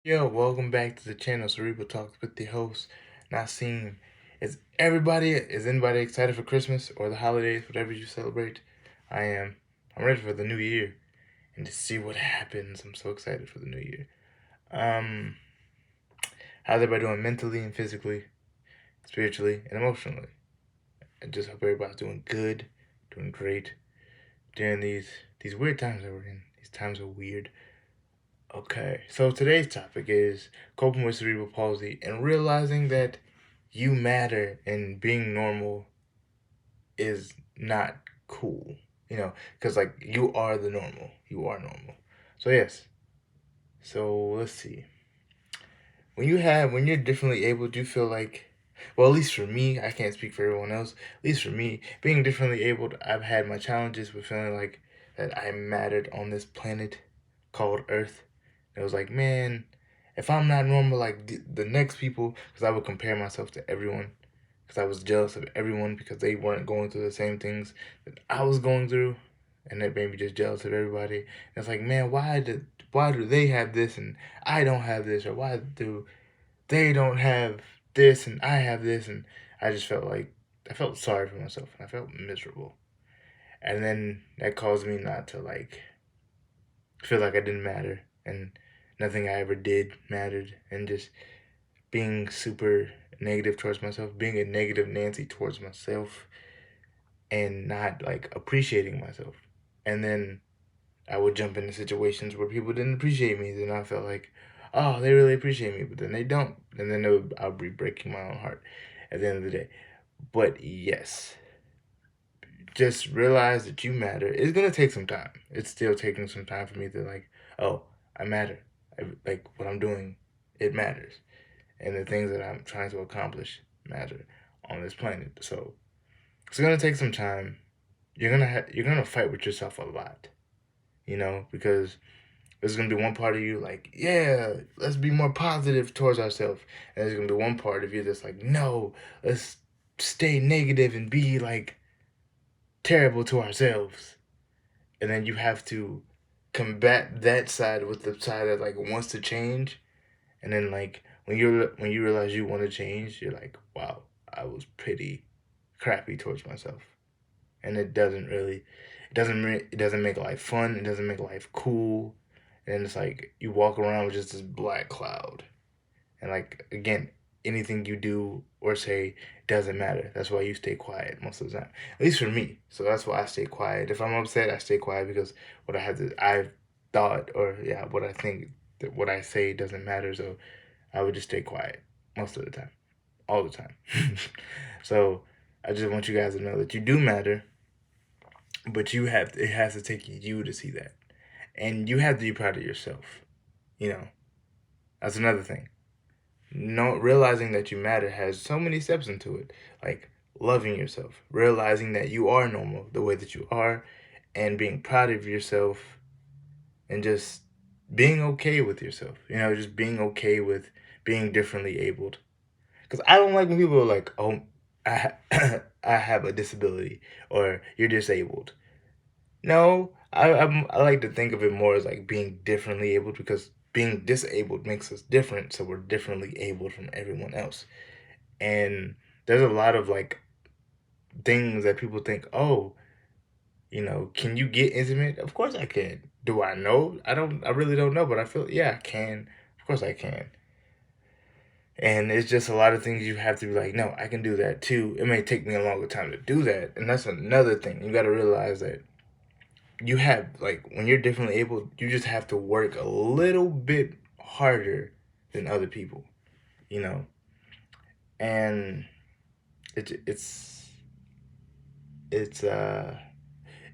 Yo, welcome back to the channel, Cerebral Talks with the host, Nasim. Is anybody excited for Christmas or the holidays, whatever you celebrate? I am. I'm ready for the new year and to see what happens. I'm so excited for the new year. Um, how's everybody doing mentally and physically, spiritually and emotionally? I just hope everybody's doing good, doing great during these weird times that we're in. These times are weird. Okay, so today's topic is coping with cerebral palsy and realizing that you matter and being normal is not cool. Because like you are the normal. You are normal. So, yes. So, let's see. When you're differently able, do you feel like, well, at least for me, I can't speak for everyone else. At least for me, being differently abled, I've had my challenges with feeling like that I mattered on this planet called Earth. It was like, man, if I'm not normal like the next people, because I would compare myself to everyone, because I was jealous of everyone because they weren't going through the same things that I was going through, and that made me just jealous of everybody. And it's like, man, why do they have this and I don't have this, or why do they don't have this and I have this? And I just felt like I felt sorry for myself and I felt miserable. And then that caused me not to like feel like I didn't matter and nothing I ever did mattered, and just being super negative towards myself, being a negative Nancy towards myself, and not like appreciating myself. And then I would jump into situations where people didn't appreciate me. Then I felt like, oh, they really appreciate me, but then they don't. And then I'll be breaking my own heart at the end of the day. But yes, just realize that you matter. It's gonna take some time. It's still taking some time for me to like, oh, I matter. Like what I'm doing, it matters, and the things that I'm trying to accomplish matter on this planet. So it's gonna take some time. You're gonna fight with yourself a lot, because there's gonna be one part of you like, yeah, let's be more positive towards ourselves, and there's gonna be one part of you that's like, no, let's stay negative and be like terrible to ourselves. And then you have to combat that side with the side that like wants to change. And then like when you realize you want to change, you're like, wow, I was pretty crappy towards myself. And it doesn't make life fun, it doesn't make life cool. And it's like you walk around with just this black cloud. And like again, anything you do or say doesn't matter. That's why you stay quiet most of the time. At least for me. So that's why I stay quiet. If I'm upset, I stay quiet because I've thought, or yeah, what I think, that what I say doesn't matter. So I would just stay quiet most of the time. All the time. So I just want you guys to know that you do matter, but it has to take you to see that. And you have to be proud of yourself. You know, that's another thing. No, realizing that you matter has so many steps into it, like loving yourself, realizing that you are normal the way that you are, and being proud of yourself, and just being okay with yourself, just being okay with being differently abled. Because I don't like when people are like, oh, I have a disability, or you're disabled. No, I like to think of it more as like being differently able, because being disabled makes us different, so we're differently able from everyone else. And there's a lot of like things that people think, oh, can you get intimate? Of course I can. Do I know? I really don't know, but I feel, yeah, I can. Of course I can. And it's just a lot of things you have to be like, no, I can do that too. It may take me a longer time to do that. And that's another thing. You got to realize that you have, like, when you're differently able, you just have to work a little bit harder than other people, you know? And it's it's uh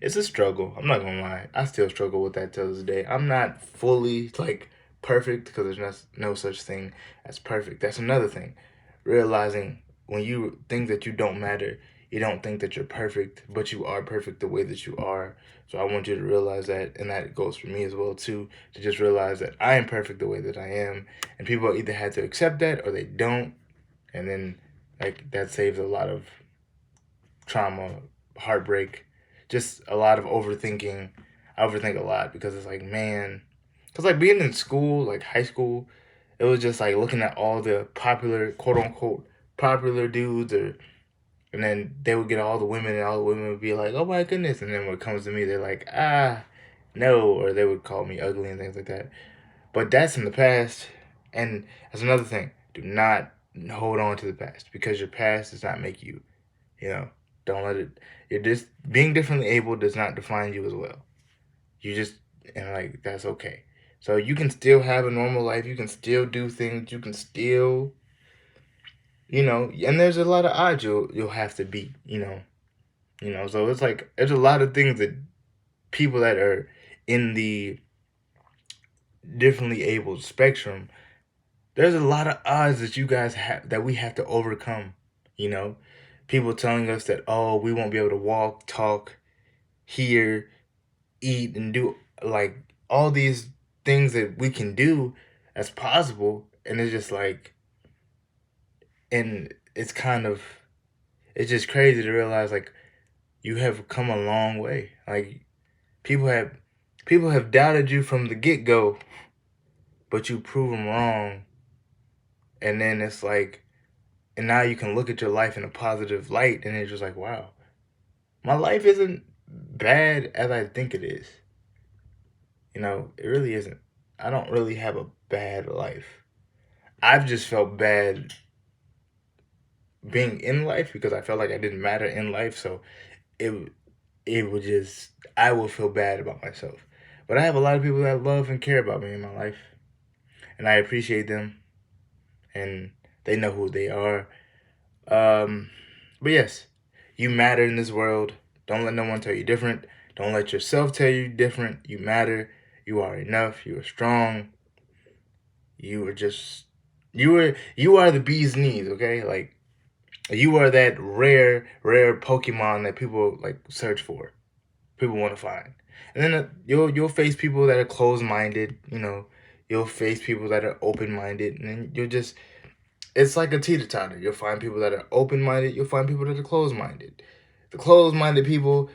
it's a struggle. I'm not gonna lie. I still struggle with that till this day. I'm not fully like perfect, because there's no such thing as perfect. That's another thing. Realizing when you think that you don't matter, you don't think that you're perfect, but you are perfect the way that you are. So I want you to realize that, and that goes for me as well too, to just realize that I am perfect the way that I am, and people either have to accept that or they don't, and then like that saves a lot of trauma, heartbreak, just a lot of overthinking. I overthink a lot because it's like, man, because like being in school, like high school, It was just like looking at all the popular, quote unquote, popular dudes, and then they would get all the women, and all the women would be like, "Oh my goodness!" And then when it comes to me, they're like, "Ah, no," or they would call me ugly and things like that. But that's in the past, and that's another thing. Do not hold on to the past, because your past does not make you. You know, don't let it. You're just being differently able does not define you as well. You just, and like that's okay. So you can still have a normal life. You can still do things. You can still, and there's a lot of odds you'll have to beat. So it's like there's a lot of things that people that are in the differently able spectrum, there's a lot of odds that you guys have that we have to overcome. You know, people telling us that, oh, we won't be able to walk, talk, hear, eat, and do like all these things that we can do as possible, and it's just like, and it's just crazy to realize like you have come a long way. Like people have people have doubted you from the get-go, but you prove them wrong, and then it's like, and now you can look at your life in a positive light, and it's just like, wow, my life isn't bad as I think it is. It really isn't. I don't really have a bad life. I've just felt bad being in life because I felt like I didn't matter in life, so it it would just, I would feel bad about myself. But I have a lot of people that love and care about me in my life, and I appreciate them, and they know who they are. Um, but yes, you matter in this world. Don't let no one tell you different. Don't let yourself tell you different. You matter. You are enough. You are strong. You are just you are the bee's knees. Okay, like you are that rare Pokemon that people like search for. People want to find. And then you'll face people that are closed minded. You'll face people that are open minded, and then you'll just, it's like a teeter totter. You'll find people that are open minded. You'll find people that are closed minded. The closed minded people,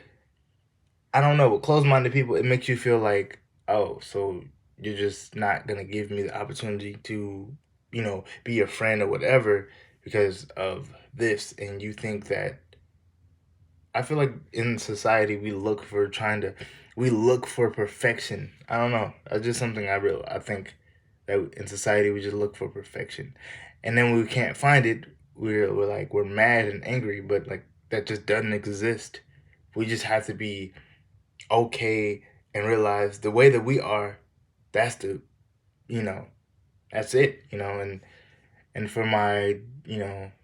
I don't know. With closed minded people, it makes you feel like, oh, so you're just not gonna give me the opportunity to, be a friend or whatever because of this, and you think that, I feel like in society we look for perfection. I don't know. That's just something I think that in society we just look for perfection, and then when we can't find it, we're mad and angry, but like that just doesn't exist. We just have to be okay and realize the way that we are. That's the you know that's it. And for my,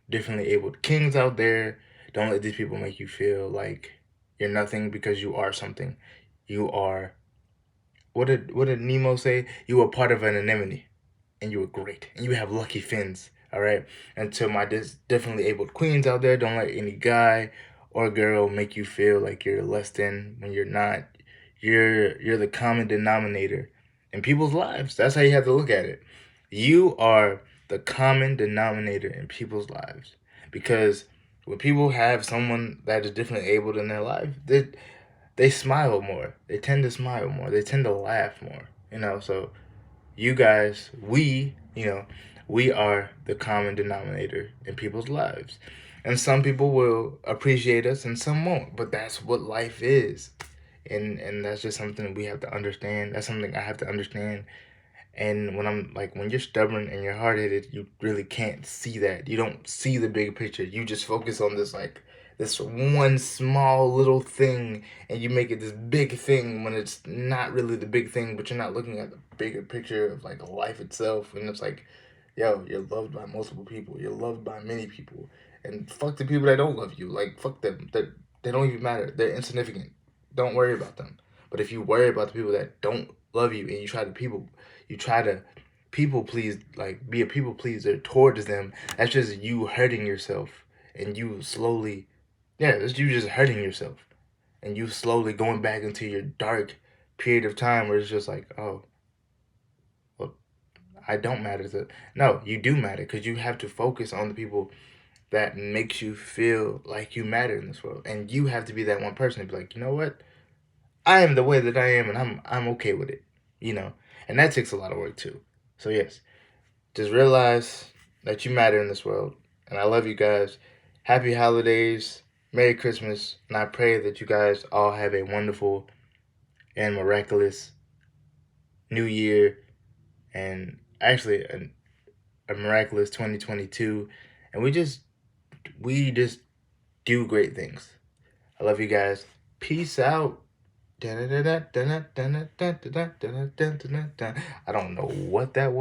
differently abled kings out there, don't let these people make you feel like you're nothing because you are something. You are, what did Nemo say? You are part of an anemone, and you are great, and you have lucky fins. All right. And to my differently abled queens out there, don't let any guy or girl make you feel like you're less than when you're not. You're the common denominator in people's lives. That's how you have to look at it. You are the common denominator in people's lives, because when people have someone that is differently abled in their life, they smile more. They tend to smile more. They tend to laugh more. So you guys, we are the common denominator in people's lives. And some people will appreciate us and some won't. But that's what life is. And that's just something we have to understand. That's something I have to understand. And when you're stubborn and you're hard headed, you really can't see that. You don't see the big picture. You just focus on this one small little thing, and you make it this big thing when it's not really the big thing, but you're not looking at the bigger picture of like life itself. And it's like, yo, you're loved by multiple people. You're loved by many people. And fuck the people that don't love you. Like fuck them. They don't even matter. They're insignificant. Don't worry about them. But if you worry about the people that don't love you, and you try to people please, like be a people pleaser towards them, that's just you hurting yourself, and you slowly, yeah, that's you just hurting yourself, and you slowly going back into your dark period of time where it's just like, oh, well, I don't matter to, no, you do matter, because you have to focus on the people that makes you feel like you matter in this world, and you have to be that one person to be like, you know what, I am the way that I am, and I'm okay with it, you know, and that takes a lot of work too. So yes, just realize that you matter in this world. And I love you guys. Happy holidays. Merry Christmas. And I pray that you guys all have a wonderful and miraculous new year. And actually, a miraculous 2022. And we just do great things. I love you guys. Peace out. I don't know what that was.